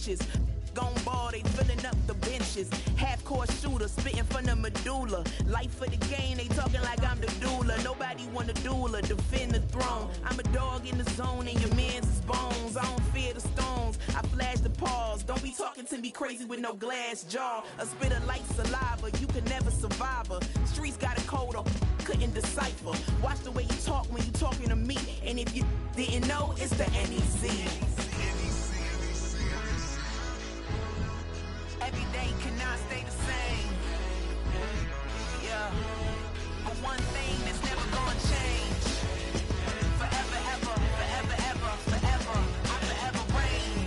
inches. Gone ball, they filling up the benches. Half-court shooter, spitting from the medulla. Life for the game, they talking like I'm the doula. Nobody want a doula, defend the throne. I'm a dog in the zone, and your man's is bones. I don't fear the stones, I flash the paws. Don't be talking to me crazy with no glass jaw. A spit of light saliva, you can never survive her. Streets got a code up, couldn't decipher. Watch the way you talk when you talking to me. And if you didn't know, it's the NEC. Every day cannot stay the same. Yeah. But one thing that's never gonna change. Forever, ever, forever, ever, forever. I forever reign.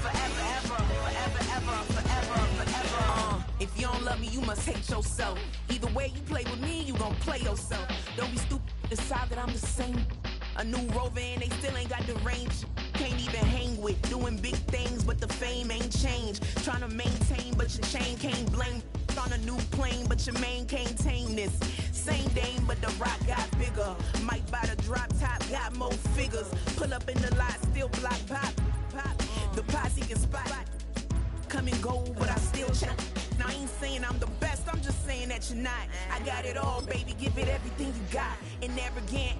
Forever, ever, forever, ever, forever, forever. If you don't love me, you must hate yourself. Either way you play with me, you gon' play yourself. Don't be stupid, decide that I'm the same. A new rover and they still ain't got the range. Can't even hang with, doing big things, but the fame ain't changed. Trying to maintain, but your chain can't blame. On a new plane, but your main can't tame this. Same dame, but the rock got bigger. Might buy the drop top, got more figures. Pull up in the lot, still block pop. The posse can spot. Come and go, but I still check. Now I ain't saying I'm the best, I'm just saying that you're not. I got it all, baby, give it everything you got. And arrogant.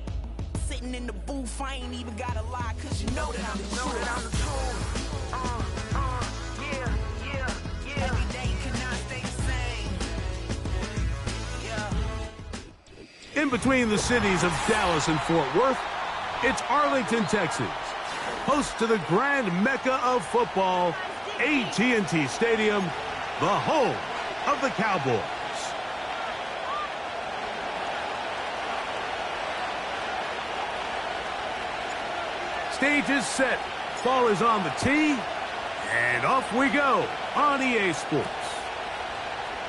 Sitting in the booth, I ain't even gotta lie, cause you know that I'm the truth. Yeah. Every day cannot stay the same. Yeah. In between the cities of Dallas and Fort Worth, it's Arlington, Texas. Host to the grand mecca of football, AT&T Stadium, the home of the Cowboys. Stage is set, ball is on the tee, and off we go on EA Sports.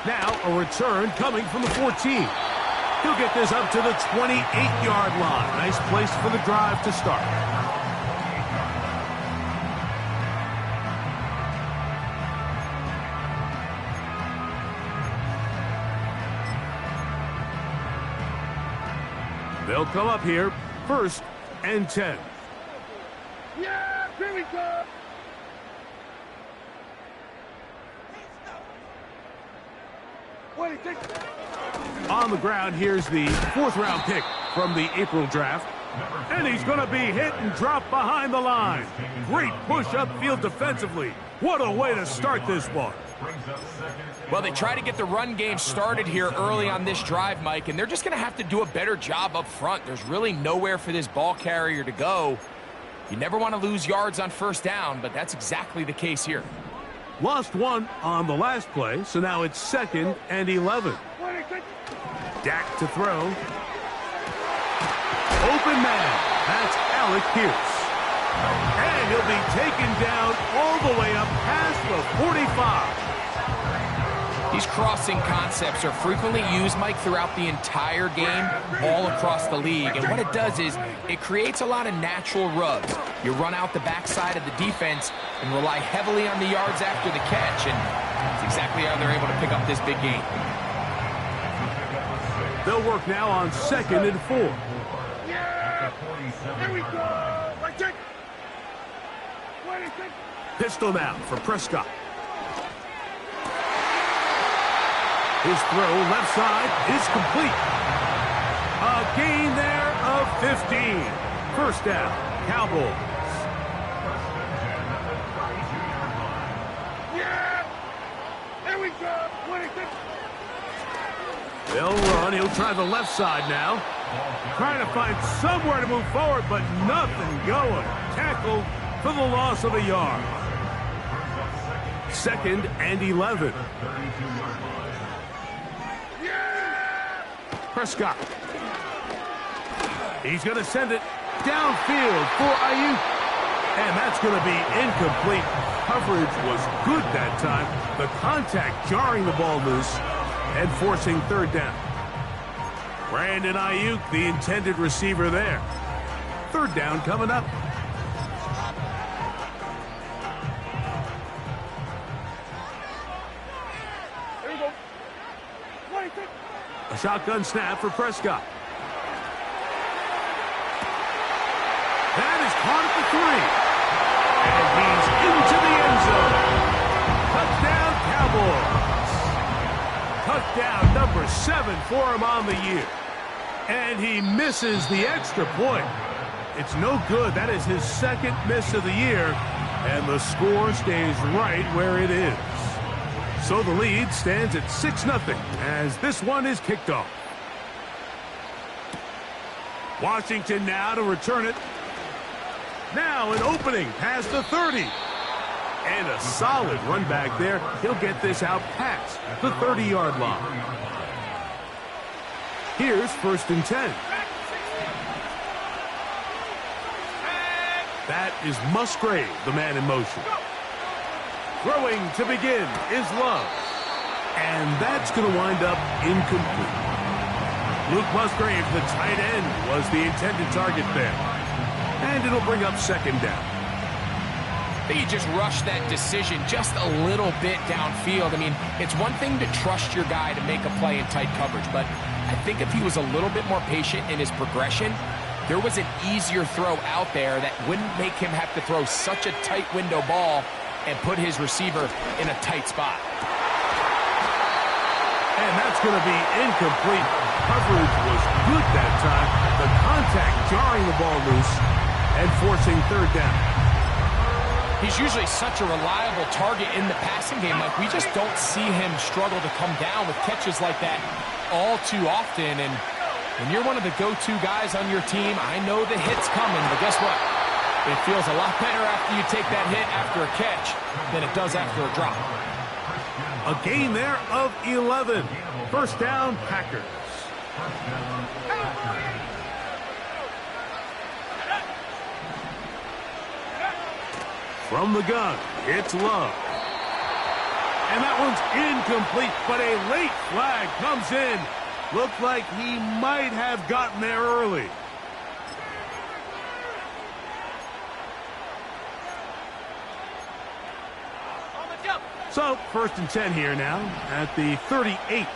Now a return coming from the 14. He'll get this up to the 28-yard line. Nice place for the drive to start. They'll come up here, 1st and 10. Yeah, here we go. On the ground, here's the 4th-round pick from the April draft. And he's going to be hit and dropped behind the line. Great push upfield defensively. What a way to start this one. Well, they try to get the run game started here early on this drive, Mike, and they're just going to have to do a better job up front. There's really nowhere for this ball carrier to go. You never want to lose yards on 1st down, but that's exactly the case here. Lost 1 on the last play, so now it's 2nd and 11. Dak to throw. Open man. That's Alec Pierce. And he'll be taken down all the way up past the 45. These crossing concepts are frequently used, Mike, throughout the entire game, all across the league. And what it does is it creates a lot of natural rubs. You run out the backside of the defense and rely heavily on the yards after the catch. And that's exactly how they're able to pick up this big game. They'll work now on 2nd and 4. Yeah! Here we go! Right check! Pistol now for Prescott. His throw left side is complete. A gain there of 15. 1st down, Cowboys. Yeah! Here we go! They'll run. He'll try the left side now. Trying to find somewhere to move forward, but nothing going. Tackled for the loss of a yard. 2nd and 11. Prescott. He's going to send it downfield for Ayuk. And that's going to be incomplete. Coverage was good that time. The contact jarring the ball loose and forcing 3rd down. Brandon Ayuk, the intended receiver there. 3rd down coming up. A shotgun snap for Prescott. That is caught at the 3. And he's into the end down, number 7 for him on the year. And he misses the extra point. It's no good. That is his second miss of the year, and the score stays right where it is. So the lead stands at 6-0 as this one is kicked off. Washington now to return it. Now an opening past the 30. And a solid run back there. He'll get this out past the 30-yard line. Here's 1st and 10. That is Musgrave, the man in motion. Throwing to begin is Love. And that's going to wind up incomplete. Luke Musgrave, the tight end, was the intended target there. And it'll bring up 2nd down. I think he just rushed that decision just a little bit downfield. I mean, it's one thing to trust your guy to make a play in tight coverage, but I think if he was a little bit more patient in his progression, there was an easier throw out there that wouldn't make him have to throw such a tight window ball and put his receiver in a tight spot. And that's going to be incomplete. Coverage was good that time. The contact jarring the ball loose and forcing 3rd down. He's usually such a reliable target in the passing game. Like, we just don't see him struggle to come down with catches like that all too often. And when you're one of the go-to guys on your team, I know the hit's coming, but guess what? It feels a lot better after you take that hit after a catch than it does after a drop. A gain there of 11. 1st down, Packers. From the gun, it's Love. And that one's incomplete, but a late flag comes in. Looked like he might have gotten there early. So, 1st and 10 here now at the 38.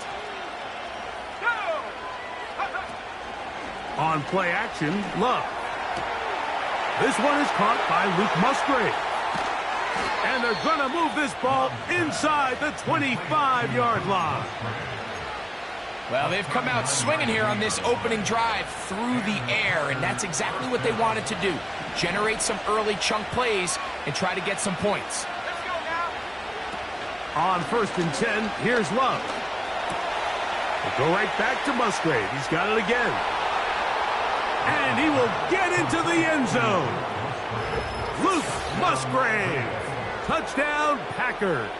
On play action, Love. This one is caught by Luke Musgrave. And they're going to move this ball inside the 25-yard line. Well, they've come out swinging here on this opening drive through the air, and that's exactly what they wanted to do. Generate some early chunk plays and try to get some points. On 1st and 10, here's Love. We'll go right back to Musgrave. He's got it again. And he will get into the end zone. Luke Musgrave. Touchdown, Packers.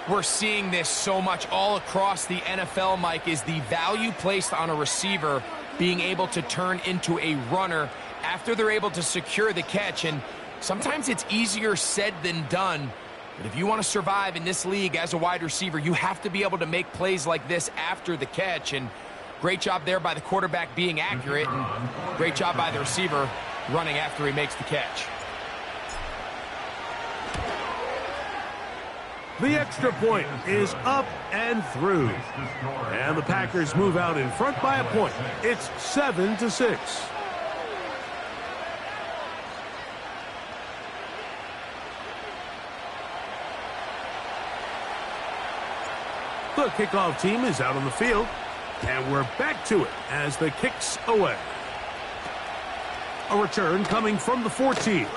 We're seeing this so much all across the NFL, Mike, is the value placed on a receiver being able to turn into a runner after they're able to secure the catch. And sometimes it's easier said than done. But if you want to survive in this league as a wide receiver, you have to be able to make plays like this after the catch. And great job there by the quarterback being accurate, and great job by the receiver running after he makes the catch. The extra point is up and through. And the Packers move out in front by a point. It's 7-6. The kickoff team is out on the field. And we're back to it as the kick's away. A return coming from the 14.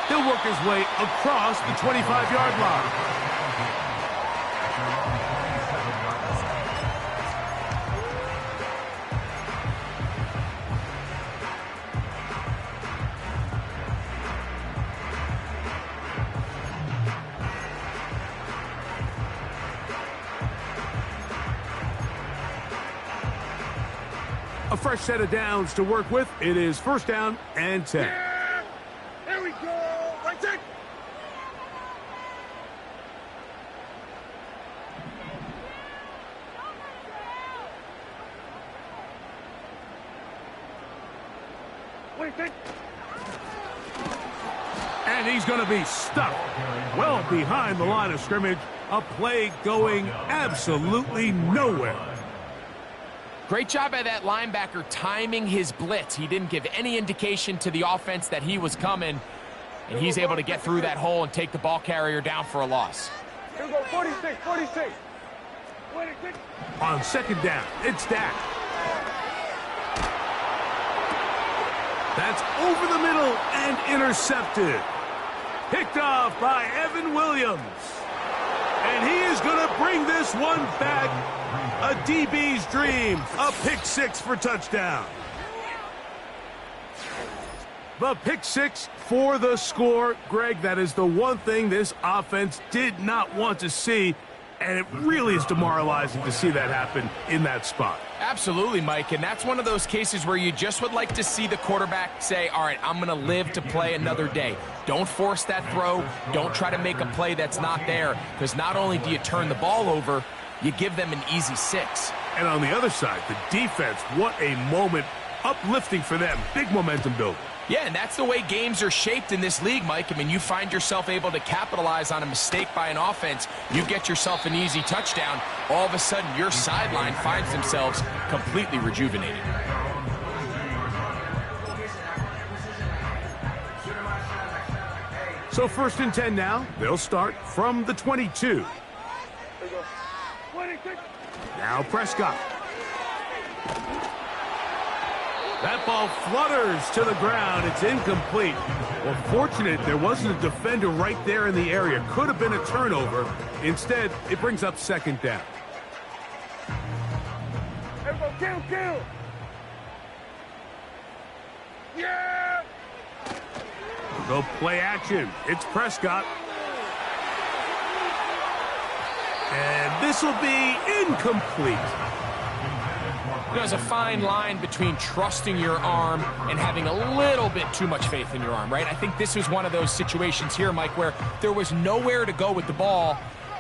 He'll work his way across the 25-yard line. A fresh set of downs to work with. It is 1st down and 10. Yeah! There we go! Right there! What do you think? And he's going to be stuck well behind the line of scrimmage. A play going absolutely nowhere. Great job by that linebacker timing his blitz. He didn't give any indication to the offense that he was coming, and he's able to get through that hole and take the ball carrier down for a loss. Here we go, 46, 46. On second down, it's Dak. That's over the middle and intercepted. Picked off by Evan Williams. And he is going to bring this one back. A DB's dream. A pick six for touchdown. The pick six for the score. Greg, that is the one thing this offense did not want to see. And it really is demoralizing to see that happen in that spot. Absolutely, Mike, and that's one of those cases where you just would like to see the quarterback say, all right, I'm going to live to play another day. Don't force that throw. Don't try to make a play that's not there, because not only do you turn the ball over, you give them an easy 6. And on the other side, the defense, what a moment. Uplifting for them. Big momentum building. Yeah, and that's the way games are shaped in this league, Mike. I mean, you find yourself able to capitalize on a mistake by an offense. You get yourself an easy touchdown. All of a sudden, your sideline finds themselves completely rejuvenated. So 1st and 10 now. They'll start from the 22. Now Prescott. That ball flutters to the ground. It's incomplete. Well, fortunate there wasn't a defender right there in the area. Could have been a turnover. Instead, it brings up 2nd down. Everyone, kill! Yeah! Go play action. It's Prescott. And this will be incomplete. There's a fine line between trusting your arm and having a little bit too much faith in your arm, right? I think this was one of those situations here, Mike, where there was nowhere to go with the ball.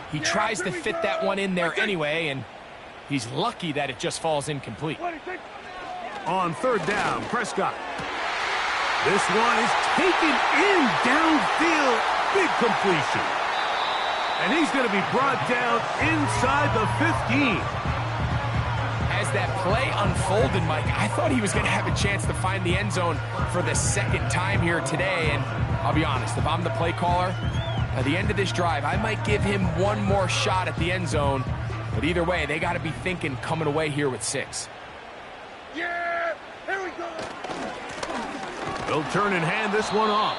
He tries to fit that one in there anyway, and he's lucky that it just falls incomplete. On 3rd down, Prescott. This one is taken in downfield. Big completion. And he's going to be brought down inside the 15. As that play unfolded, Mike, I thought he was going to have a chance to find the end zone for the 2nd time here today. And I'll be honest, if I'm the play caller, at the end of this drive, I might give him one more shot at the end zone. But either way, they got to be thinking coming away here with 6. Yeah! Here we go! They'll turn and hand this one off.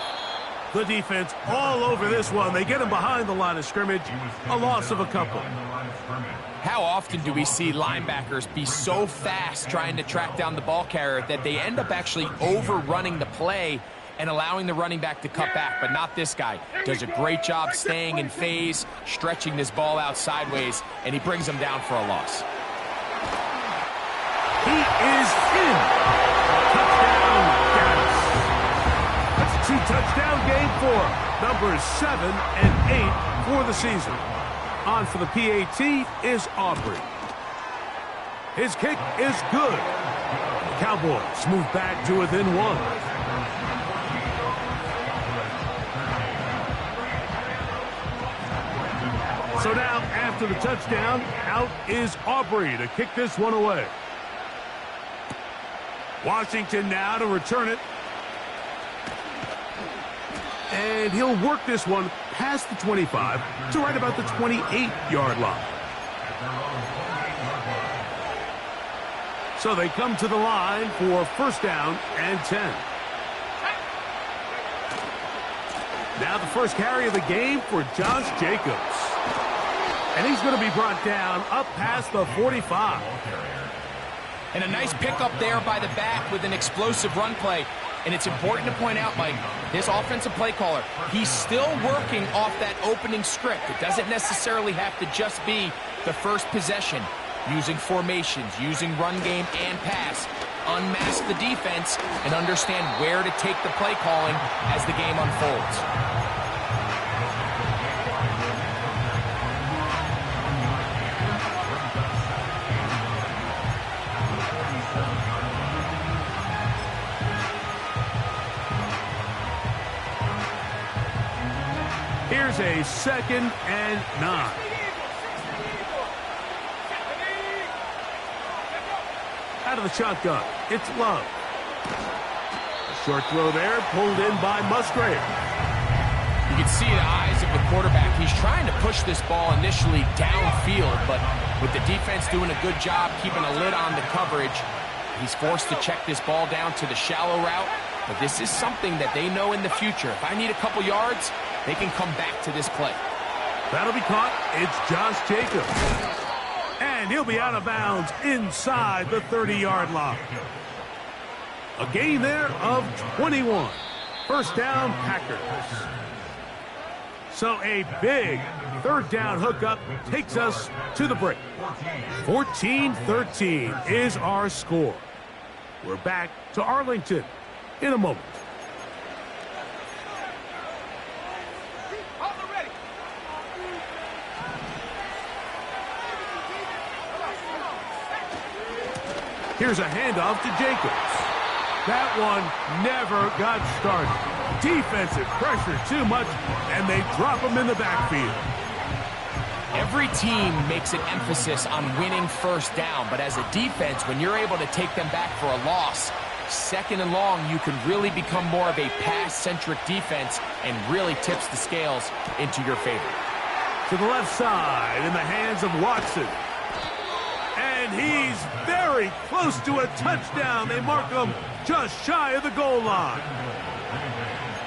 The defense all over this one. They get him behind the line of scrimmage. A loss of a couple. How often do we see linebackers be so fast trying to track down the ball carrier that they end up actually overrunning the play and allowing the running back to cut back? But not this guy. Does a great job staying in phase, stretching this ball out sideways, and he brings them down for a loss. He is in. Touchdown, Dallas. That's a 2-touchdown game for numbers 7 and 8 for the season. On for the PAT is Aubrey. His kick is good. The Cowboys move back to within 1. So now, after the touchdown, out is Aubrey to kick this one away. Washington now to return it. And he'll work this one past the 25 to right about the 28-yard line. So they come to the line for 1st down and 10. Now the first carry of the game for Josh Jacobs. And he's going to be brought down up past the 45. And a nice pickup there by the back with an explosive run play. And it's important to point out, Mike, this offensive play caller, he's still working off that opening script. It doesn't necessarily have to just be the first possession. Using formations, using run game and pass. Unmask the defense and understand where to take the play calling as the game unfolds. Here's a 2nd and 9. Out of the shotgun, it's Love. A short throw there, pulled in by Musgrave. You can see the eyes of the quarterback. He's trying to push this ball initially downfield, but with the defense doing a good job keeping a lid on the coverage, he's forced to check this ball down to the shallow route. But this is something that they know in the future. If I need a couple yards, they can come back to this play. That'll be caught. It's Josh Jacobs. And he'll be out of bounds inside the 30-yard line. A gain there of 21. First down, Packers. So a big third down hookup takes us to the break. 14-13 is our score. We're back to Arlington in a moment. Here's a handoff to Jacobs. That one never got started. Defensive pressure too much, and they drop him in the backfield. Every team makes an emphasis on winning first down, but as a defense, when you're able to take them back for a loss, second and long, you can really become more of a pass-centric defense and really tips the scales into your favor. To the left side in the hands of Watson. And he's very close to a touchdown. They mark him just shy of the goal line.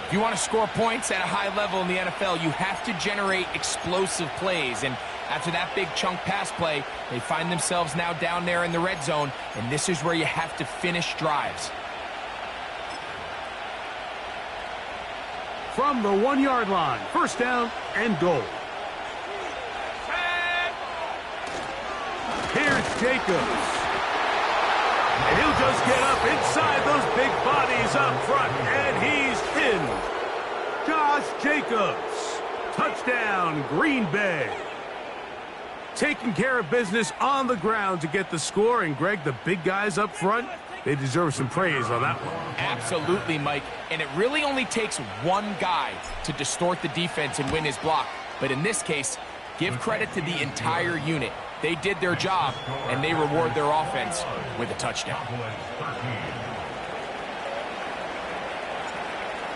If you want to score points at a high level in the NFL, you have to generate explosive plays. And after that big chunk pass play, they find themselves now down there in the red zone. And this is where you have to finish drives. From the 1-yard line, first down and goal. Here's Jacobs. And he'll just get up inside those big bodies up front, and he's in. Josh Jacobs. Touchdown, Green Bay. Taking care of business on the ground to get the score, and Greg, the big guys up front, they deserve some praise on that one. Absolutely, Mike. And it really only takes one guy to distort the defense and win his block. But in this case, give credit to the entire unit. They did their job, and they reward their offense with a touchdown.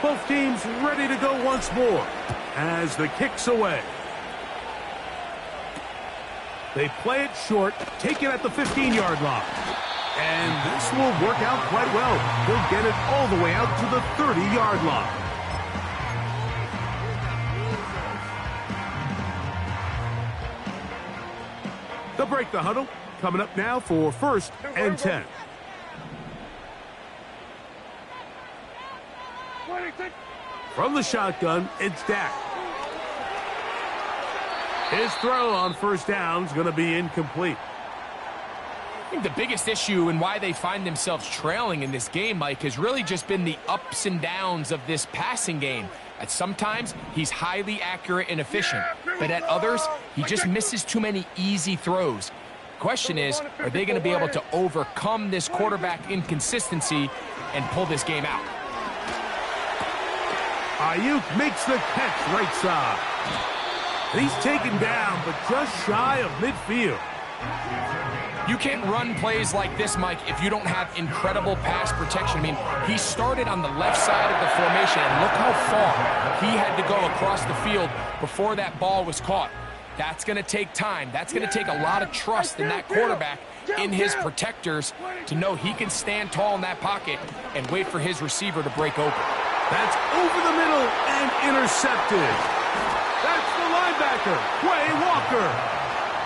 Both teams ready to go once more as the kick's away. They play it short, take it at the 15-yard line. And this will work out quite well. They'll get it all the way out to the 30-yard line. They'll break the huddle. Coming up now for 1st and 10. From the shotgun, it's Dak. His throw on first down is going to be incomplete. I think the biggest issue and why they find themselves trailing in this game, Mike, has really just been the ups and downs of this passing game. At sometimes, he's highly accurate and efficient, but at others, he just misses too many easy throws. Question is, are they going to be able to overcome this quarterback inconsistency and pull this game out? Ayuk makes the catch right side. He's taken down, but just shy of midfield. You can't run plays like this, Mike, if you don't have incredible pass protection. I mean, he started on the left side of the formation, and look how far he had to go across the field before that ball was caught. That's going to take time. That's going to take a lot of trust in that quarterback, in his protectors, to know he can stand tall in that pocket and wait for his receiver to break open. That's over the middle and intercepted. That's the linebacker, Quay Walker.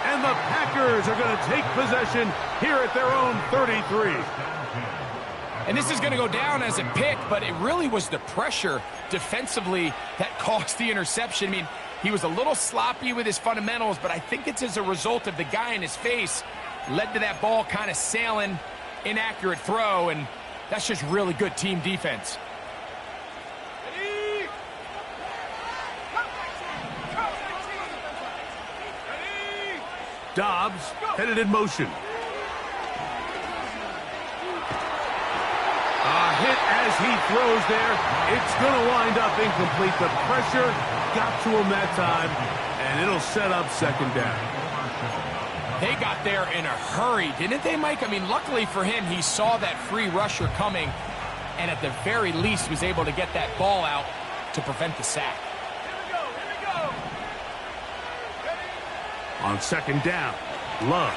And the Packers are going to take possession here at their own 33. And this is going to go down as a pick, but it really was the pressure defensively that caused the interception. I mean, he was a little sloppy with his fundamentals, but I think it's as a result of the guy in his face led to that ball kind of sailing, inaccurate throw, and that's just really good team defense. Dobbs headed in motion. A hit as he throws there. It's going to wind up incomplete. The pressure got to him that time, and it'll set up second down. They got there in a hurry, didn't they, Mike? I mean, luckily for him, he saw that free rusher coming, and at the very least was able to get that ball out to prevent the sack. On second down, Love.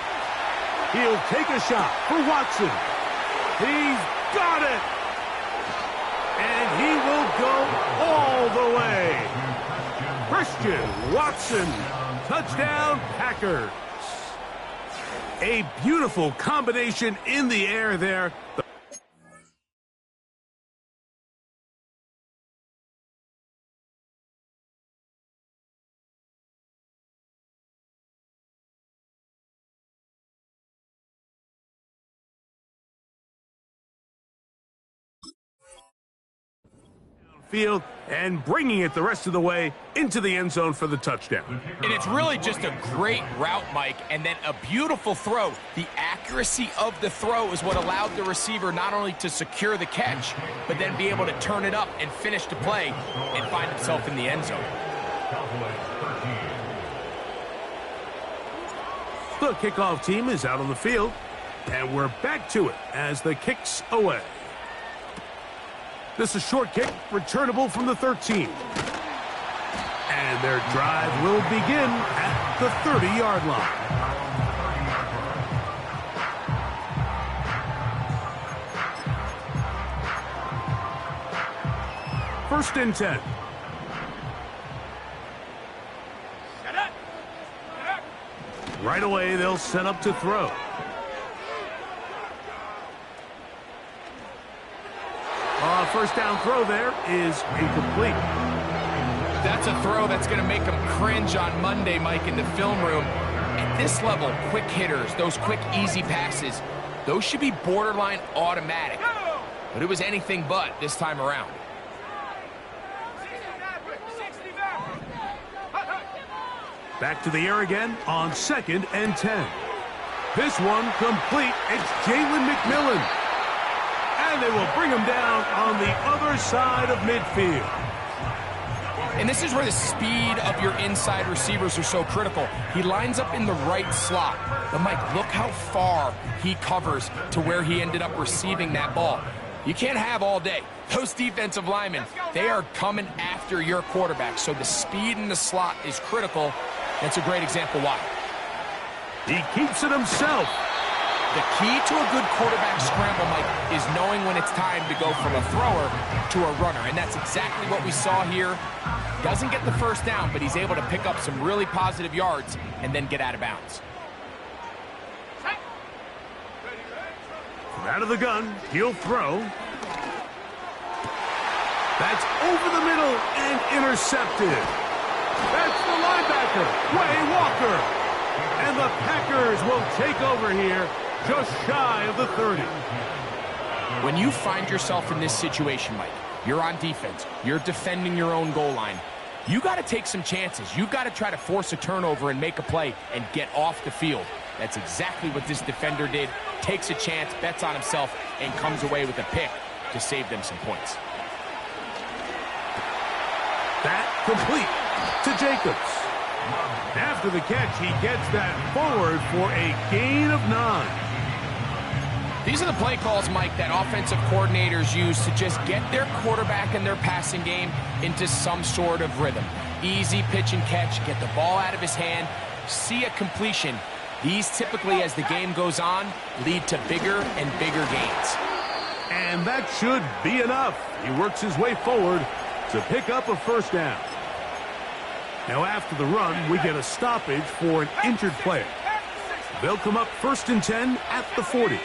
He'll take a shot for Watson. He's got it. And he will go all the way. Christian Watson, touchdown Packers. A beautiful combination in the air there. Field and bringing it the rest of the way into the end zone for the touchdown. And it's really just a great route, Mike, and then a beautiful throw. The accuracy of the throw is what allowed the receiver not only to secure the catch, but then be able to turn it up and finish the play and find himself in the end zone. The kickoff team is out on the field, and we're back to it as the kick's away. This is a short kick, returnable from the 13. And their drive will begin at the 30-yard line. First and 10. Right away, they'll set up to throw. First down throw there is incomplete. That's a throw that's going to make them cringe on Monday, Mike, in the film room. At this level, quick hitters, those quick, easy passes, those should be borderline automatic. But it was anything but this time around. Back to the air again on second and 10. This one complete. It's Jalen McMillan. And they will bring him down on the other side of midfield. And this is where the speed of your inside receivers are so critical. He lines up in the right slot. But, Mike, look how far he covers to where he ended up receiving that ball. You can't have all day. Those defensive linemen, they are coming after your quarterback. So the speed in the slot is critical. That's a great example why. He keeps it himself. The key to a good quarterback scramble, Mike, is knowing when it's time to go from a thrower to a runner. And that's exactly what we saw here. Doesn't get the first down, but he's able to pick up some really positive yards and then get out of bounds. Out of the gun, he'll throw. That's over the middle and intercepted. That's the linebacker, Way Walker. And the Packers will take over here just shy of the 30. When you find yourself in this situation, Mike, you're on defense, you're defending your own goal line, you got to take some chances. You got to try to force a turnover and make a play and get off the field. That's exactly what this defender did. Takes a chance, bets on himself, and comes away with a pick to save them some points. That complete to Jacobs. After the catch, he gets that forward for a gain of 9. These are the play calls, Mike, that offensive coordinators use to just get their quarterback and their passing game into some sort of rhythm. Easy pitch and catch, get the ball out of his hand, see a completion. These typically, as the game goes on, lead to bigger and bigger gains. And that should be enough. He works his way forward to pick up a first down. Now after the run, we get a stoppage for an injured player. They'll come up first and 10 at the 40.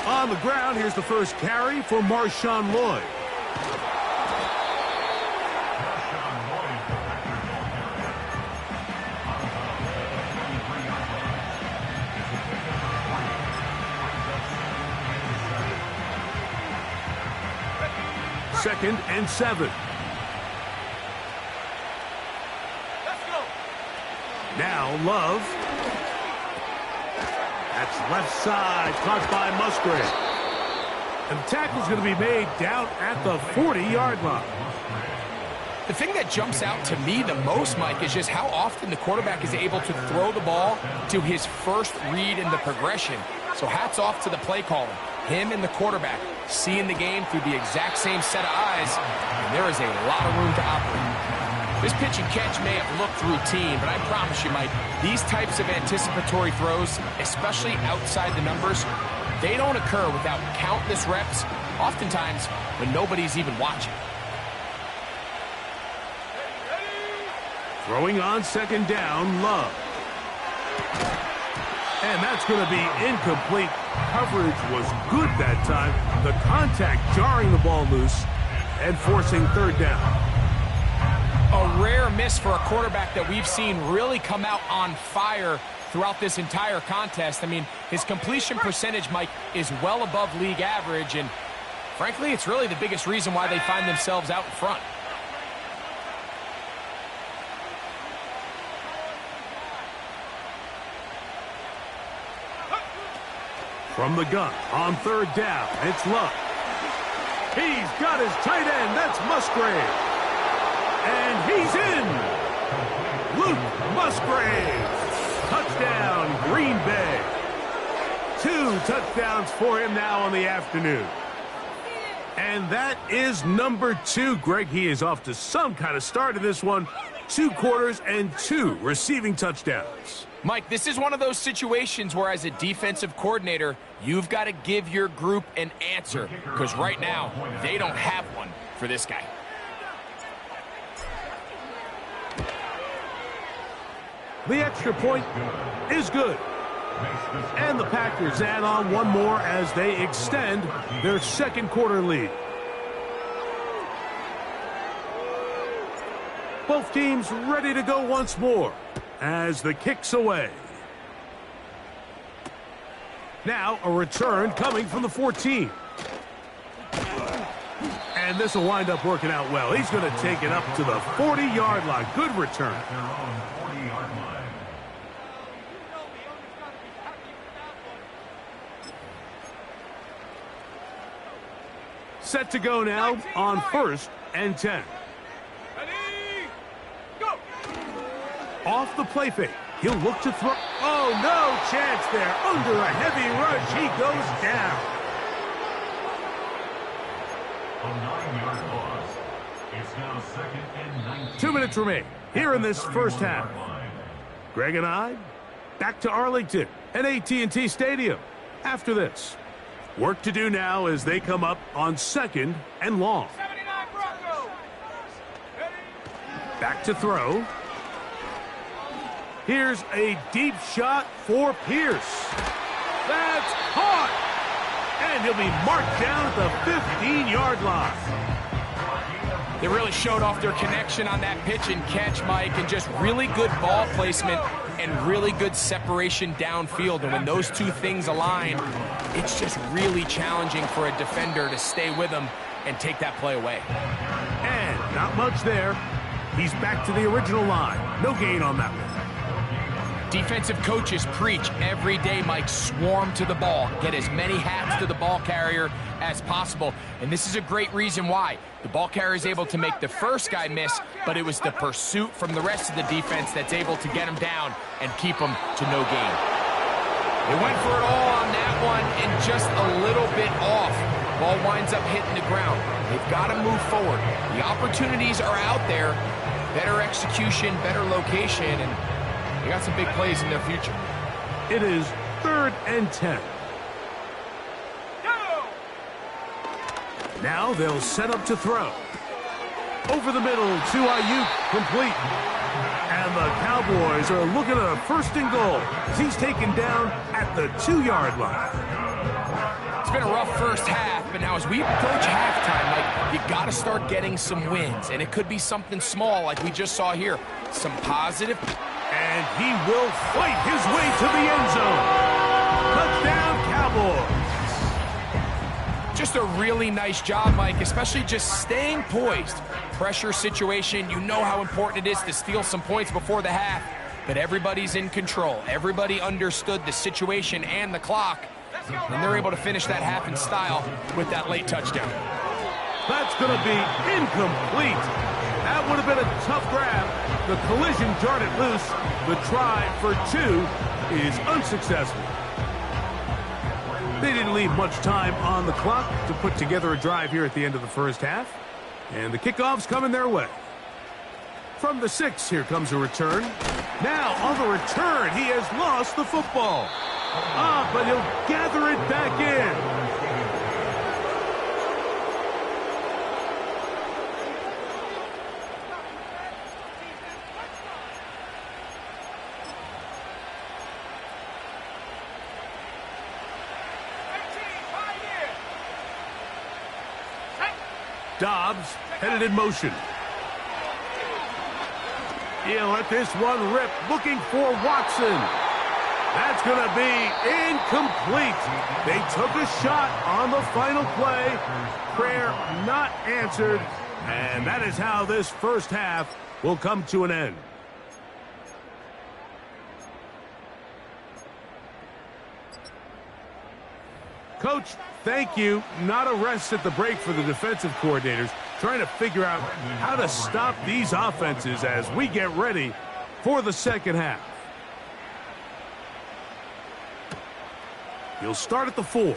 On the ground, here's the first carry for Marshawn Lloyd. Second and 7. Now Love. That's left side, caught by Musgrave. And the tackle's going to be made down at the 40-yard line. The thing that jumps out to me the most, Mike, is just how often the quarterback is able to throw the ball to his first read in the progression. So hats off to the play calling. Him and the quarterback seeing the game through the exact same set of eyes, and there is a lot of room to operate. This pitch and catch may have looked routine, but I promise you, Mike, these types of anticipatory throws, especially outside the numbers, they don't occur without countless reps, oftentimes when nobody's even watching. Throwing on second down, Love. And that's going to be incomplete. Coverage was good that time. The contact jarring the ball loose and forcing third down. A rare miss for a quarterback that we've seen really come out on fire throughout this entire contest. I mean, his completion percentage, Mike, is well above league average, and frankly, it's really the biggest reason why they find themselves out in front. From the gun on third down, it's Love. He's got his tight end. That's Musgrave. And he's in. Luke Musgrave. Touchdown, Green Bay. 2 touchdowns for him now on the afternoon. And that is number 2. Greg, he is off to some kind of start in this one. 2 quarters and 2 receiving touchdowns. Mike, this is one of those situations where as a defensive coordinator, you've got to give your group an answer, because right now, they don't have one for this guy. The extra point is good. And the Packers add on one more as they extend their second quarter lead. Both teams ready to go once more as the kick's away. Now a return coming from the 14. And this will wind up working out well. He's going to take it up to the 40-yard line. Good return. Set to go now on 1st and 10. Off the play fake. He'll look to throw. Oh, no chance there. Under a heavy rush, he goes down. A 9-yard loss. It's now 2nd and 19. 2 minutes remain here in this first half. Greg and I back to Arlington at AT&T Stadium after this. Work to do now as they come up on 2nd and long. Back to throw. Here's a deep shot for Pierce. That's caught! And he'll be marked down at the 15-yard line. They really showed off their connection on that pitch and catch, Mike, and just really good ball placement and really good separation downfield. And when those two things align, it's just really challenging for a defender to stay with them and take that play away. And not much there. He's back to the original line. No gain on that one. Defensive coaches preach every day, Mike, swarm to the ball. Get as many hats to the ball carrier as possible. And this is a great reason why. The ball carrier is able to make the first guy miss, but it was the pursuit from the rest of the defense that's able to get him down and keep him to no gain. They went for it all on that one and just a little bit off. Ball winds up hitting the ground. They've got to move forward. The opportunities are out there. Better execution, better location, and they got some big plays in their future. It is 3rd and 10. Now they'll set up to throw. Over the middle to Ayuk, complete. And the Cowboys are looking at a 1st and goal as he's taken down at the 2-yard line. It's been a rough first half, but now as we approach halftime, Mike, you got to start getting some wins. And it could be something small like we just saw here. Some positive. And he will fight his way to the end zone. Touchdown, Cowboys. Just a really nice job, Mike, especially just staying poised. Pressure situation, you know how important it is to steal some points before the half, but everybody's in control. Everybody understood the situation and the clock, and they're able to finish that half in style with that late touchdown. That's going to be incomplete. That would have been a tough grab. The collision jarred it loose. The try for 2 is unsuccessful. They didn't leave much time on the clock to put together a drive here at the end of the first half. And the kickoff's coming their way. From the 6, here comes a return. Now, on the return, he has lost the football. But he'll gather it back in. Dobbs headed in motion. He'll let this one rip, looking for Watson. That's going to be incomplete. They took a shot on the final play. Prayer not answered. And that is how this first half will come to an end. Coach, thank you. Not a rest at the break for the defensive coordinators, trying to figure out how to stop these offenses as we get ready for the second half. He'll start at the 4.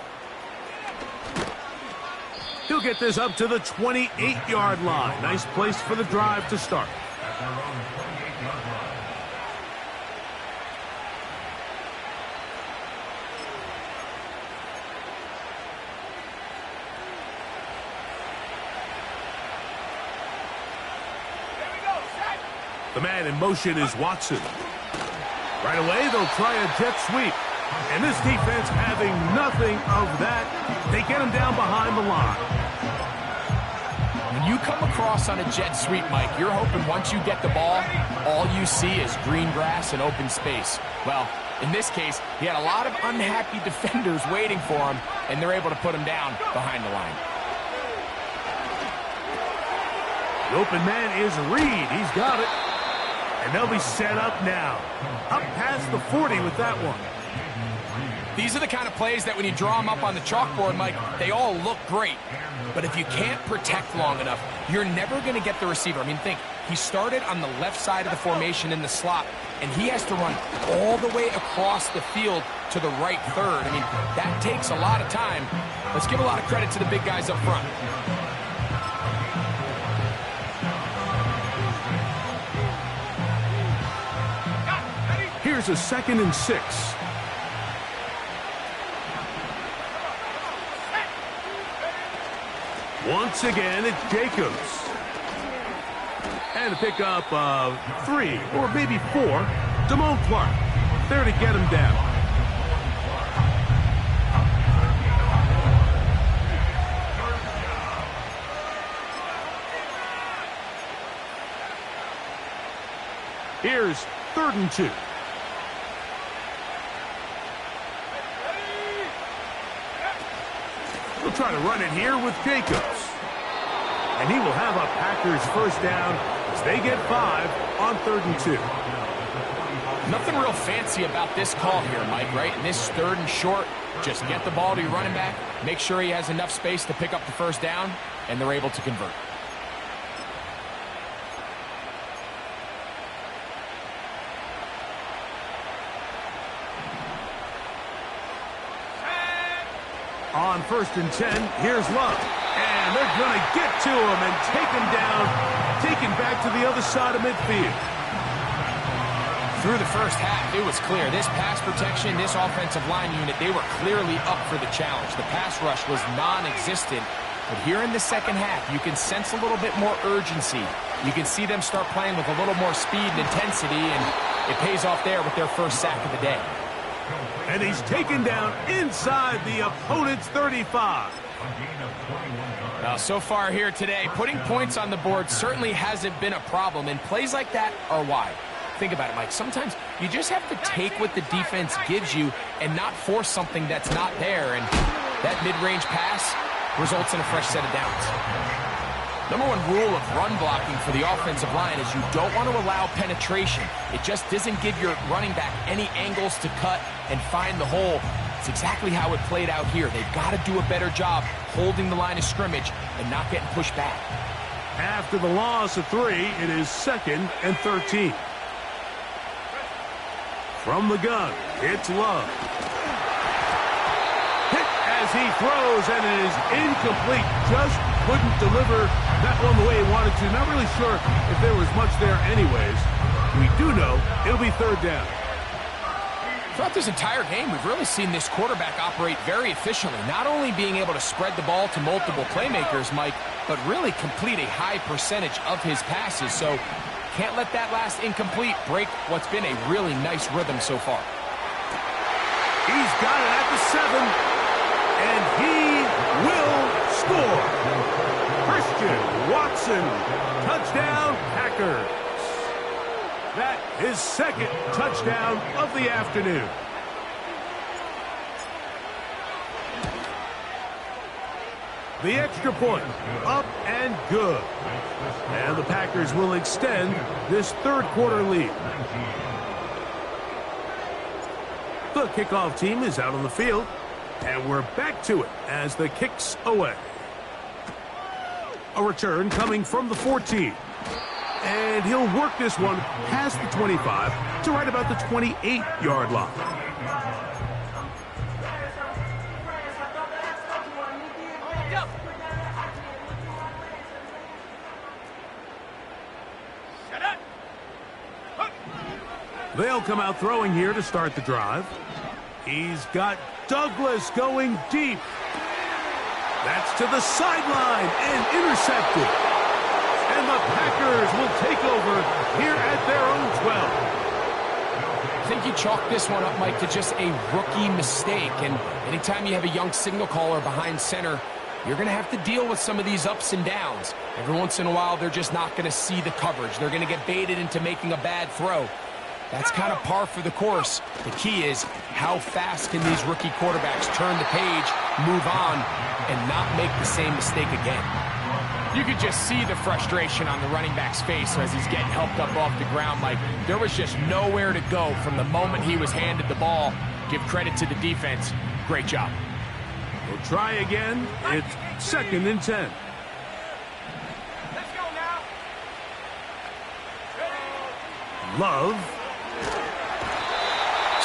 He'll get this up to the 28-yard line. Nice place for the drive to start. The man in motion is Watson. Right away, they'll try a jet sweep. And this defense having nothing of that. They get him down behind the line. When you come across on a jet sweep, Mike, you're hoping once you get the ball, all you see is green grass and open space. Well, in this case, he had a lot of unhappy defenders waiting for him, and they're able to put him down behind the line. The open man is Reed. He's got it. And they'll be set up now. Up past the 40 with that one. These are the kind of plays that when you draw them up on the chalkboard, Mike, they all look great. But if you can't protect long enough, you're never going to get the receiver. I mean, think, he started on the left side of the formation in the slot, and he has to run all the way across the field to the right third. I mean, that takes a lot of time. Let's give a lot of credit to the big guys up front. Here's a 2nd and 6. Once again, it's Jacobs. And a pickup of 3 or maybe 4. Damone Clark there to get him down. Here's 3rd and 2. We'll try to run it here with Jacobs. And he will have a Packers first down as they get 5 on 3rd and 2. Nothing real fancy about this call here, Mike, right? In this 3rd and short, just get the ball to your running back, make sure he has enough space to pick up the first down, and they're able to convert. On 1st and 10, here's Love. And they're going to get to him and take him down, taken back to the other side of midfield. Through the first half, it was clear. This pass protection, this offensive line unit, they were clearly up for the challenge. The pass rush was non-existent. But here in the second half, you can sense a little bit more urgency. You can see them start playing with a little more speed and intensity, and it pays off there with their first sack of the day. And he's taken down inside the opponent's 35. Now, so far here today, putting points on the board certainly hasn't been a problem, and plays like that are why. Think about it, Mike. Sometimes you just have to take what the defense gives you and not force something that's not there, and that mid-range pass results in a fresh set of downs. Number one rule of run blocking for the offensive line is you don't want to allow penetration. It just doesn't give your running back any angles to cut and find the hole. It's exactly how it played out here. They've got to do a better job holding the line of scrimmage and not getting pushed back. After the loss of 3, it is 2nd and 13. From the gun, it's Love. Hit as he throws, and it is incomplete. Just couldn't deliver that one the way he wanted to. Not really sure if there was much there anyways. We do know it'll be third down. Throughout this entire game, we've really seen this quarterback operate very efficiently, not only being able to spread the ball to multiple playmakers, Mike, but really complete a high percentage of his passes. So can't let that last incomplete break what's been a really nice rhythm so far. He's got it at the 7, and he will score. Christian Watson, touchdown Packers. That is second touchdown of the afternoon. The extra point, up and good. And the Packers will extend this third quarter lead. The kickoff team is out on the field, and we're back to it as the kick's away. A return coming from the 14. And he'll work this one past the 25 to right about the 28-yard line. They'll come out throwing here to start the drive. He's got Douglas going deep. That's to the sideline and intercepted. And the Packers will take over here at their own 12. I think you chalk this one up, Mike, to just a rookie mistake. And anytime you have a young signal caller behind center, you're going to have to deal with some of these ups and downs. Every once in a while, they're just not going to see the coverage. They're going to get baited into making a bad throw. That's kind of par for the course. The key is how fast can these rookie quarterbacks turn the page, move on, and not make the same mistake again. You could just see the frustration on the running back's face as he's getting helped up off the ground. Like, there was just nowhere to go from the moment he was handed the ball. Give credit to the defense. Great job. We'll try again. It's second and 10. Let's go now. Love.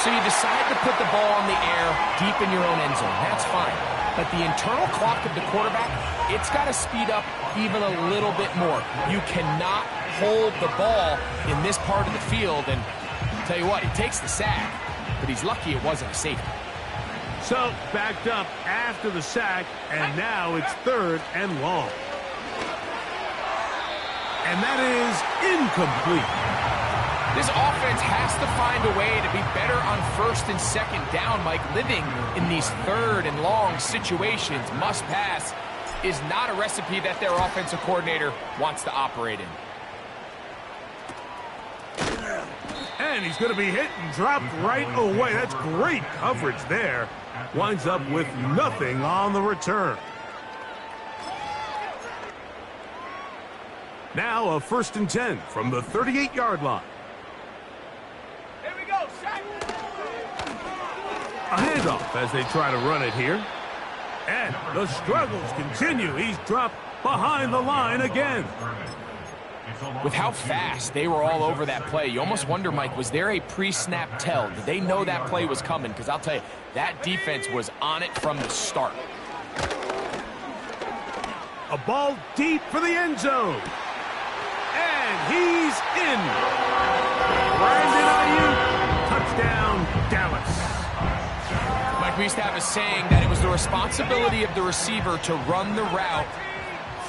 So you decide to put the ball in the air deep in your own end zone. That's fine. But the internal clock of the quarterback, it's got to speed up even a little bit more. You cannot hold the ball in this part of the field. And I'll tell you what, he takes the sack, but he's lucky it wasn't a safety. So backed up after the sack, and now it's third and long. And that is incomplete. This offense has to find a way to be better on first and second down, Mike. Living in these third and long situations, must pass, is not a recipe that their offensive coordinator wants to operate in. And he's going to be hit and dropped right away. That's great coverage there. Winds up with nothing on the return. Now a first and 10 from the 38-yard line. A handoff as they try to run it here. And the struggles continue. He's dropped behind the line again. With how fast they were all over that play, you almost wonder, Mike, was there a pre-snap tell? Did they know that play was coming? Because I'll tell you, that defense was on it from the start. A ball deep for the end zone. And he's in. Brandon Ayuk, touchdown, Dallas. Mike, we used to have a saying that it was the responsibility of the receiver to run the route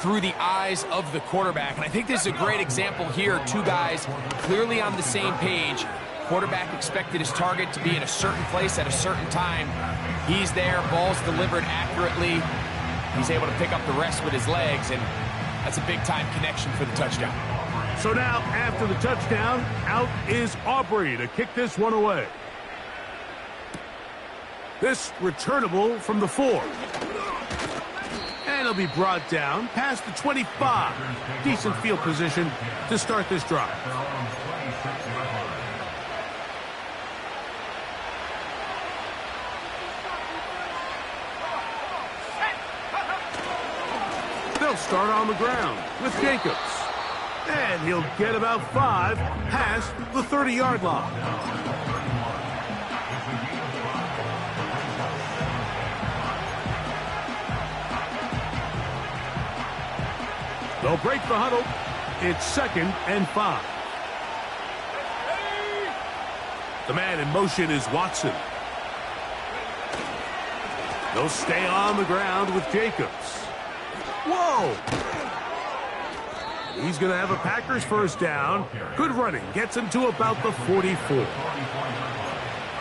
through the eyes of the quarterback. And I think this is a great example here. Two guys clearly on the same page. Quarterback expected his target to be in a certain place at a certain time. He's there, ball's delivered accurately. He's able to pick up the rest with his legs, and that's a big-time connection for the touchdown. So now, after the touchdown, out is Aubrey to kick this one away. This returnable from the 4. And he'll be brought down past the 25. Decent field position to start this drive. They'll start on the ground with Jacobs. And he'll get about 5 past the 30-yard line. They'll break the huddle. It's 2nd and 5. The man in motion is Watson. They'll stay on the ground with Jacobs. Whoa! He's going to have a Packers first down. Good running. Gets him to about the 44.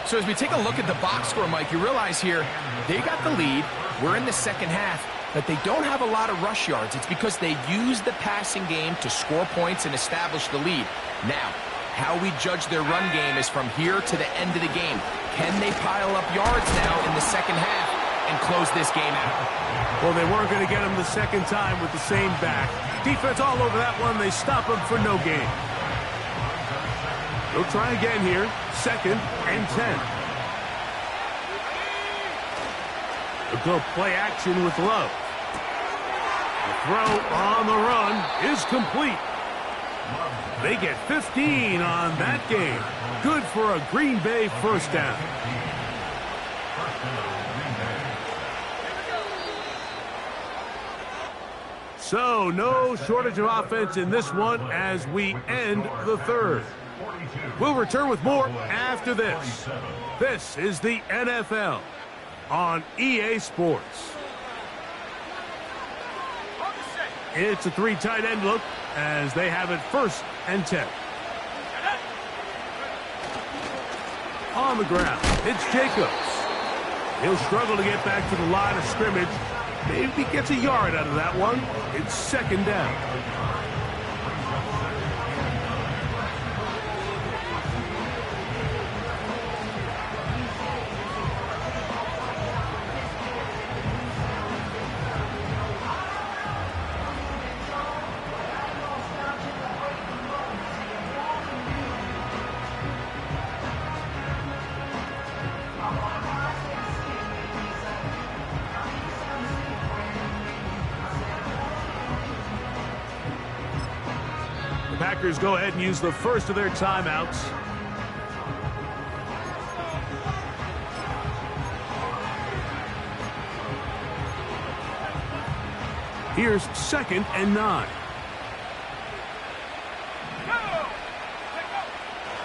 So as we take a look at the box score, Mike, you realize here they got the lead. We're in the second half, but they don't have a lot of rush yards. It's because they use the passing game to score points and establish the lead. Now, how we judge their run game is from here to the end of the game. Can they pile up yards now in the second half and close this game out? Well, they weren't going to get him the second time with the same back. Defense all over that one. They stop him for no gain. They'll try again here. 2nd and 10. They'll go play action with Love. The throw on the run is complete. They get 15 on that game. Good for a Green Bay first down. So, no shortage of offense in this one as we end the third. We'll return with more after this. This is the NFL on EA Sports. It's a 3 tight end look as they have it 1st and 10. On the ground, it's Jacobs. He'll struggle to get back to the line of scrimmage. Maybe gets a yard out of that one. It's 2nd down. Packers go ahead and use the first of their timeouts. Here's 2nd and 9.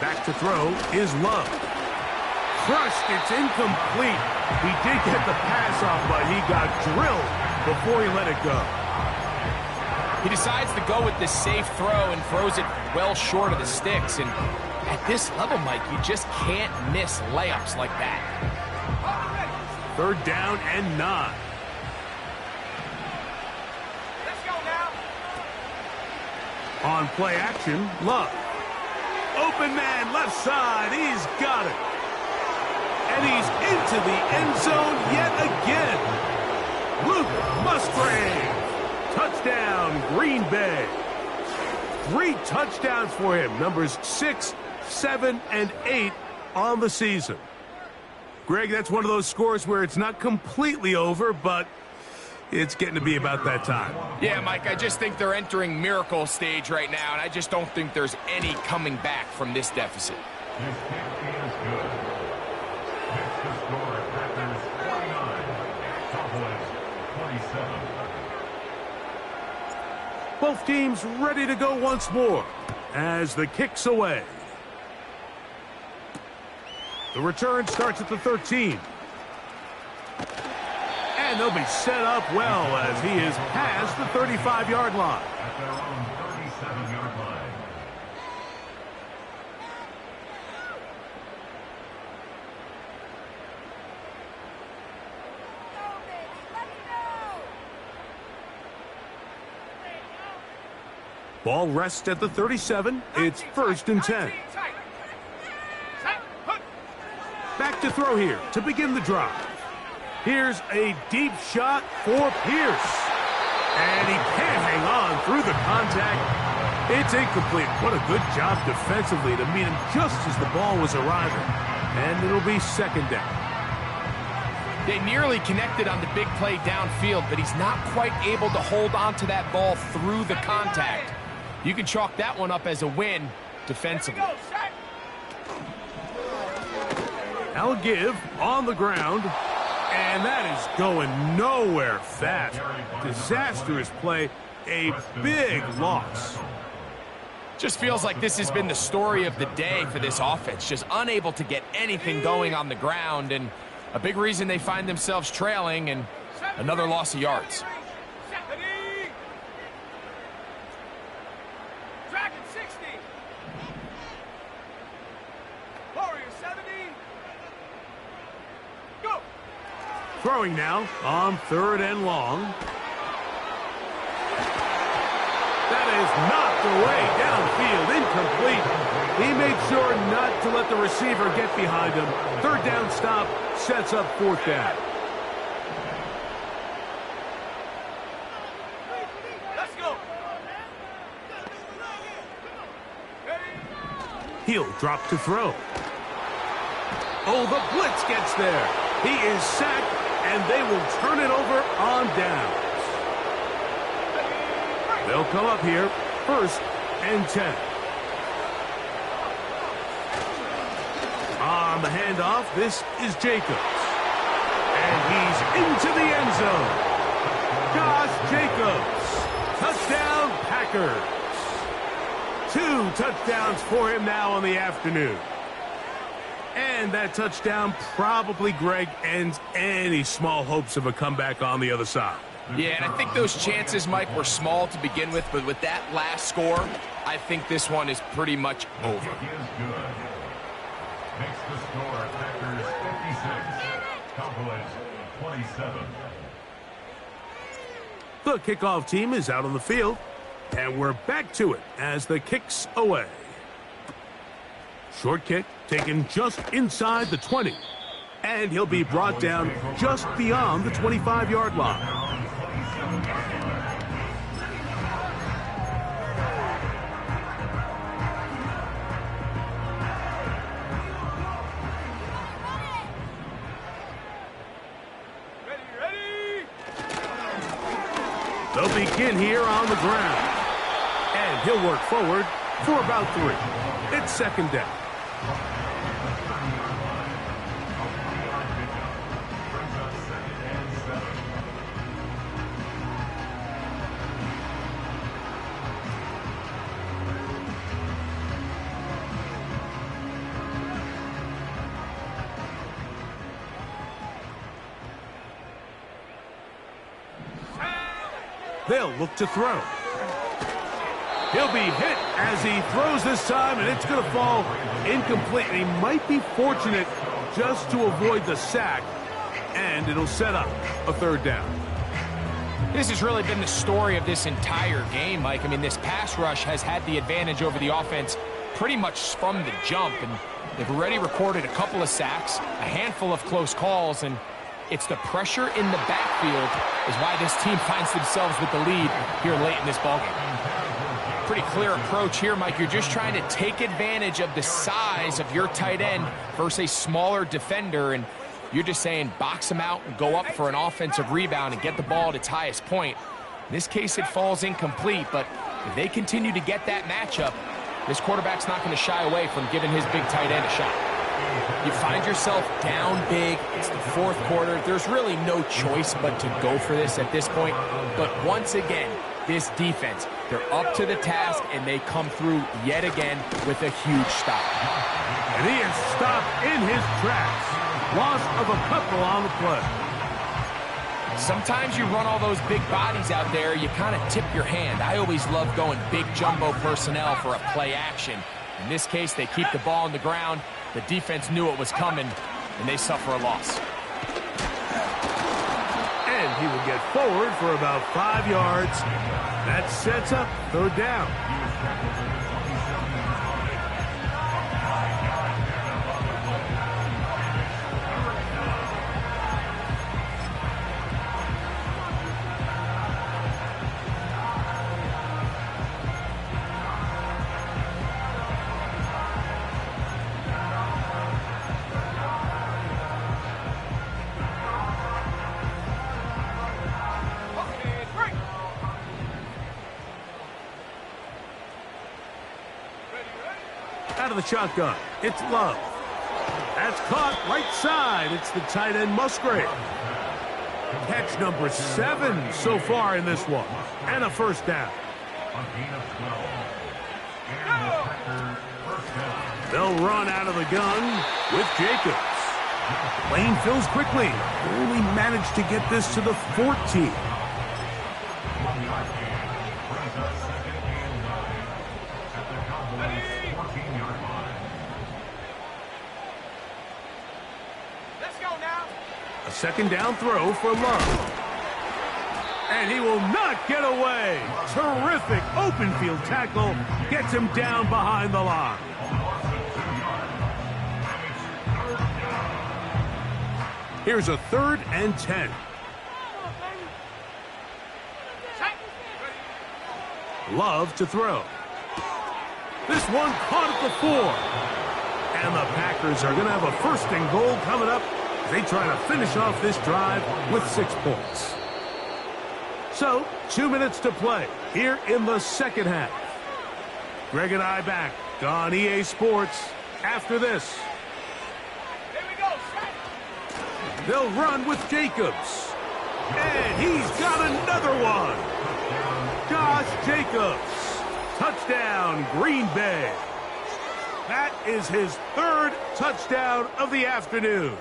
Back to throw is Love. Crushed, it's incomplete. He did get the pass off, but he got drilled before he let it go. He decides to go with this safe throw and throws it well short of the sticks. And at this level, Mike, you just can't miss layups like that. 3rd down and 9. Let's go now. On play action, Love. Open man, left side. He's got it. And he's into the end zone yet again. Luke Musgrave. Touchdown, Green Bay. 3 touchdowns for him. Numbers 6, 7, and 8 on the season. Greg, that's one of those scores where it's not completely over, but it's getting to be about that time. Yeah, Mike, I just think they're entering miracle stage right now, and I just don't think there's any coming back from this deficit. This kick is good. Next to score, Packers 29, Cowboys 27. Both teams ready to go once more as the kick's away. The return starts at the 13. And they'll be set up well as he is past the 35-yard line. At their own 37-yard line. Ball rests at the 37. It's 1st and 10. Back to throw here to begin the drive. Here's a deep shot for Pierce. And he can't hang on through the contact. It's incomplete. What a good job defensively to meet him just as the ball was arriving. And it'll be 2nd down. They nearly connected on the big play downfield, but he's not quite able to hold on to that ball through the contact. You can chalk that one up as a win defensively. Now a give on the ground. And that is going nowhere fast. Disastrous play, a big loss. Just feels like this has been the story of the day for this offense. Just unable to get anything going on the ground, and a big reason they find themselves trailing, and another loss of yards. Dragon 60. Warrior 70. Go. Throwing now on 3rd and long. That is knocked away downfield, incomplete. He made sure not to let the receiver get behind him. 3rd down stop sets up 4th down. Let's go. He'll drop to throw. Oh, the blitz gets there. He is sacked, and they will turn it over on downs. They'll come up here, 1st and 10. On the handoff, this is Jacobs. And he's into the end zone. Josh Jacobs. Touchdown, Packers. 2 touchdowns for him now on the afternoon. And that touchdown probably, Greg, ends any small hopes of a comeback on the other side. Yeah, and I think those chances, Mike, were small to begin with, but with that last score, I think this one is pretty much over. Kick is good. Makes the score Packers 56, Cowboys 27. The kickoff team is out on the field, and we're back to it as the kick's away. Short kick taken just inside the 20, and he'll be brought down just beyond the 25-yard line. They'll begin here on the ground. And he'll work forward for about 3. It's 2nd down. They'll look to throw. He'll be hit as he throws this time, and it's going to fall incomplete. And he might be fortunate just to avoid the sack, and it'll set up a 3rd down. This has really been the story of this entire game, Mike. I mean, this pass rush has had the advantage over the offense pretty much from the jump, and they've already recorded a couple of sacks, a handful of close calls, and it's the pressure in the backfield is why this team finds themselves with the lead here late in this ballgame. Pretty clear approach here, Mike. You're just trying to take advantage of the size of your tight end versus a smaller defender, and you're just saying box him out and go up for an offensive rebound and get the ball at its highest point. In this case, it falls incomplete, but if they continue to get that matchup, this quarterback's not going to shy away from giving his big tight end a shot. You find yourself down big. It's the 4th quarter. There's really no choice but to go for this at this point. But once again, this defense, they're up to the task, and they come through yet again with a huge stop. And he is stopped in his tracks. Loss of a couple on the play. Sometimes you run all those big bodies out there, you kind of tip your hand. I always love going big jumbo personnel for a play action. In this case, they keep the ball on the ground. The defense knew it was coming, and they suffer a loss. And he will get forward for about 5 yards. That sets up 3rd down. Out of the shotgun, it's Love. That's caught right side. It's the tight end Musgrave. Catch number 7 so far in this one. And a first down. A gain of 12. And the Packers first down. They'll run out of the gun with Jacobs. Lane fills quickly. Only managed to get this to the 14. 1-yard gain brings up second and 9 at the Cowboys' 14-yard line. Let's go now. A second down throw for Love. And he will not get away. Terrific open field tackle. Gets him down behind the line. Here's a 3rd and 10. Love to throw. This one caught at the 4. And the Packers are going to have a 1st and goal coming up as they try to finish off this drive with 6 points. So, 2 minutes to play here in the second half. Greg and I back on EA Sports after this. Here we go. Set. They'll run with Jacobs. And he's got another one. Josh Jacobs. Touchdown, Green Bay. That is his 3rd touchdown of the afternoon.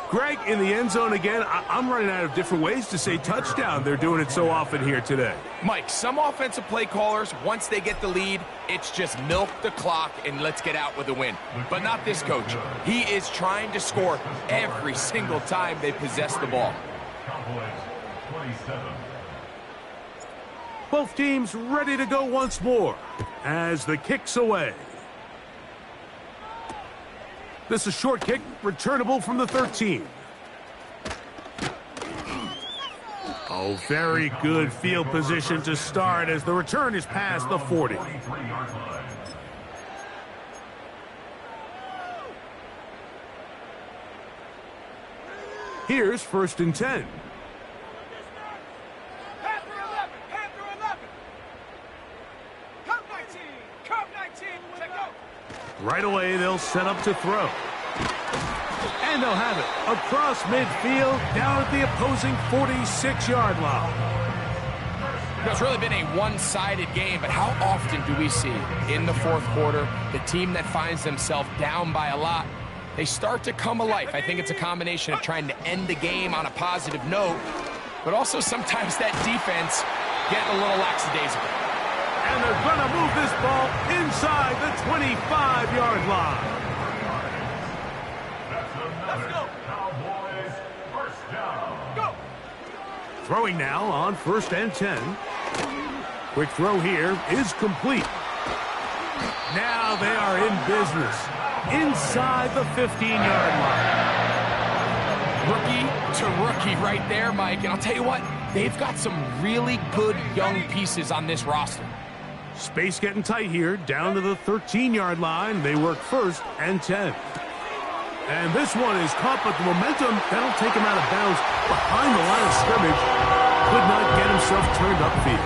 Greg, in the end zone again. I'm running out of different ways to say touchdown. They're doing it so often here today. Mike, some offensive play callers, once they get the lead, it's just milk the clock and let's get out with a win. But not this coach. He is trying to score every single time they possess the ball. Cowboys 27. Both teams ready to go once more as the kick's away. This is a short kick, returnable from the 13. Oh, very good field position to start as the return is past the 40. 23-yard line. Here's 1st and 10. Panther 11. Panther 11. Cup 19. Cup 19. Check out. Right away, they'll set up to throw. And they'll have it across midfield, down at the opposing 46-yard line. It's really been a one-sided game, but how often do we see in the 4th quarter the team that finds themselves down by a lot, they start to come alive? I think it's a combination of trying to end the game on a positive note, but also sometimes that defense getting a little lackadaisical. And they're going to move this ball inside the 25-yard line. That's another Cowboys first down. Go. Throwing now on 1st and 10. Quick throw here is complete. Now they are in business inside the 15-yard line. Rookie to rookie right there, Mike. And I'll tell you what, they've got some really good young pieces on this roster. Space getting tight here, down to the 13-yard line. They work 1st and 10. And this one is caught, but the momentum, that'll take him out of bounds behind the line of scrimmage. Could not get himself turned upfield.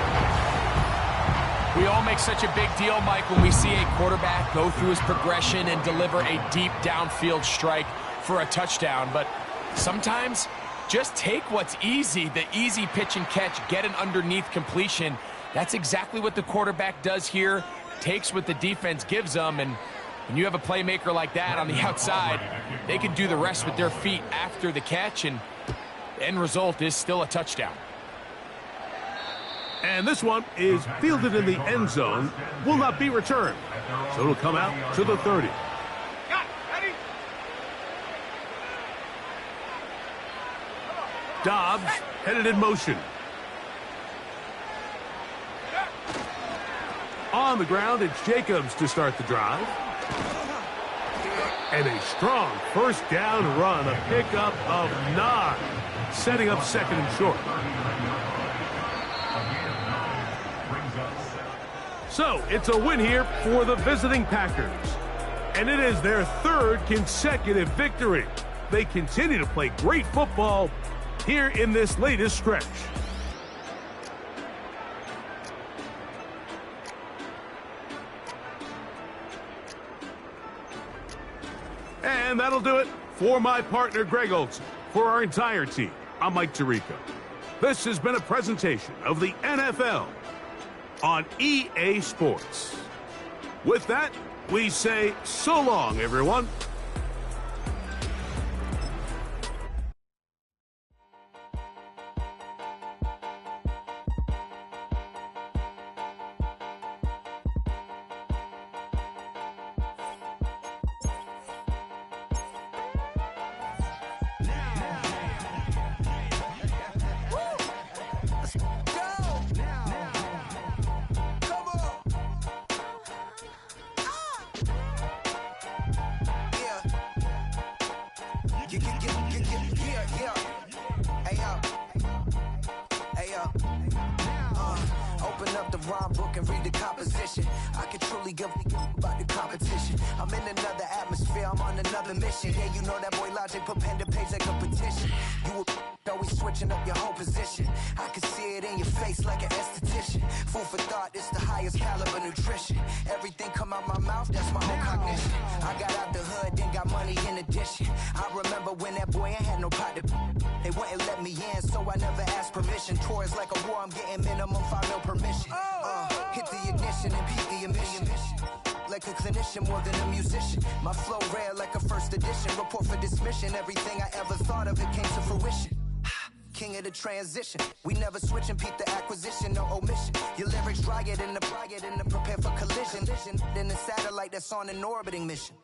We all make such a big deal, Mike, when we see a quarterback go through his progression and deliver a deep downfield strike for a touchdown. But sometimes just take what's easy, the easy pitch and catch, get an underneath completion. That's exactly what the quarterback does here, takes what the defense gives them, and when you have a playmaker like that on the outside, they can do the rest with their feet after the catch, and the end result is still a touchdown. And this one is fielded in the end zone, will not be returned. So it'll come out to the 30. Got it. Ready? Dobbs headed in motion. On the ground, it's Jacobs to start the drive. And a strong 1st down run, a pickup of 9, setting up 2nd and short. So it's a win here for the visiting Packers. And it is their 3rd consecutive victory. They continue to play great football here in this latest stretch. And And that'll do it for my partner, Greg Olson. For our entire team, I'm Mike Tirico. This has been a presentation of the NFL on EA Sports. With that, we say so long, everyone. Open up the rhyme book and read the composition. I can truly give about the competition. I'm in another atmosphere, I'm on another mission. Yeah, you know that boy Logic put pen to page like a petition. You always switching up your whole position. I can see it in your face like an esthetician. Food for thought, it's the highest caliber nutrition. Everything come out my mouth, that's my whole cognition. I got out the hood, then got money in addition. I remember when that boy ain't had no pot to. They wouldn't let me in, so I never asked permission. Tours like a war, I'm getting minimum 5 mil permission. Hit the ignition and beat the emission. Like a clinician more than a musician. My flow rare like a first edition. Report for dismission. Everything I ever thought of, it came to fruition. King of the transition. We never switch and peep the acquisition, no omission. Your lyrics dry it in the prepare for collision. Then the satellite that's on an orbiting mission.